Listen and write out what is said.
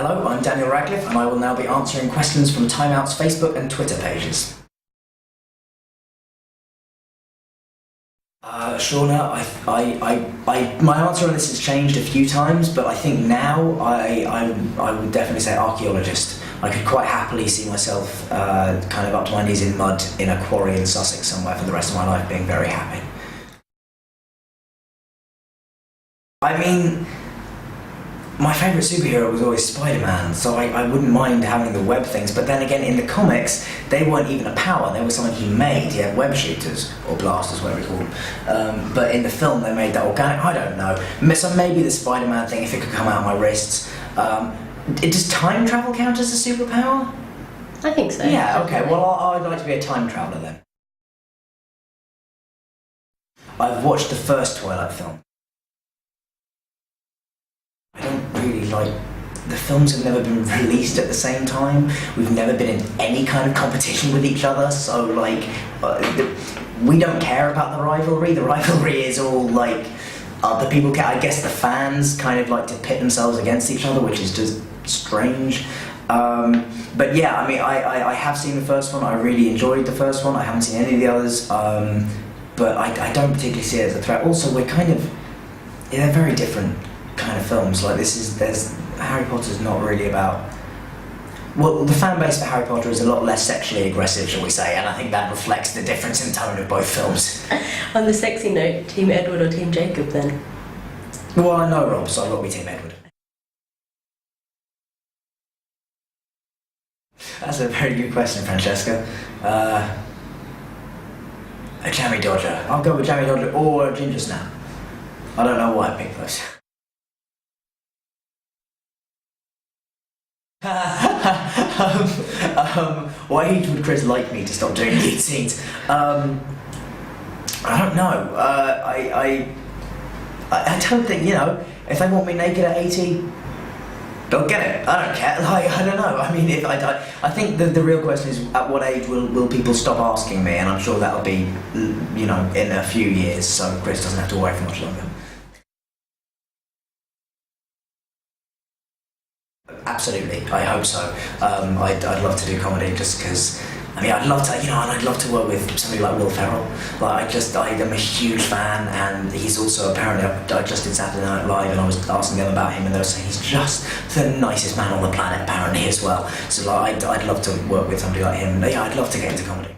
Hello, I'm Daniel Radcliffe, and I will now be answering questions from Time Out's Facebook and Twitter pages. Shauna, my answer on this has changed a few times, but I think now I would definitely say archaeologist. I could quite happily see myself kind of up to my knees in mud in a quarry in Sussex somewhere for the rest of my life, being very happy. I mean, my favourite superhero was always Spider-Man, so I wouldn't mind having the web things, but then again, in the comics, they weren't even a power, they were something he made. He had web shooters, or blasters, whatever you call them. But in the film, they made that organic. I don't know. So maybe the Spider-Man thing, if it could come out of my wrists. Does time travel count as a superpower? I think so. Yeah, okay, well, I'd like to be a time traveller then. I've watched the first Twilight film. I don't really like... The films have never been released at the same time. We've never been in any kind of competition with each other, so like... we don't care about the rivalry. The rivalry is all like... other people care. I guess the fans kind of like to pit themselves against each other, which is just strange. But yeah, I mean, I have seen the first one. I really enjoyed the first one. I haven't seen any of the others. But I don't particularly see it as a threat. Also, we're kind of... Yeah, they're very different kind of films. Like Harry Potter's not really about... Well, the fan base for Harry Potter is a lot less sexually aggressive, shall we say, and I think that reflects the difference in tone of both films. On the sexy note, Team Edward or Team Jacob then? Well, I know Rob, so I've got to be Team Edward. That's a very good question, Francesca. A jammy dodger. I'll go with jammy dodger or a ginger snap. I don't know why I picked those. Why would Chris like me to stop doing lead scenes? I don't know. I don't think, you know, if they want me naked at 80, they'll get it. I don't care. Like, I don't know. I mean, if I think the real question is, at what age will people stop asking me? And I'm sure that'll be, you know, in a few years, so Chris doesn't have to worry for much longer. Absolutely, I hope so. I'd love to do comedy just because, I mean, I'd love to, you know, and I'd love to work with somebody like Will Ferrell. Like, I'm a huge fan, and he's also apparently, I just did Saturday Night Live, and I was asking them about him, and they were saying he's just the nicest man on the planet, apparently, as well. So, like, I'd love to work with somebody like him. Yeah, I'd love to get into comedy.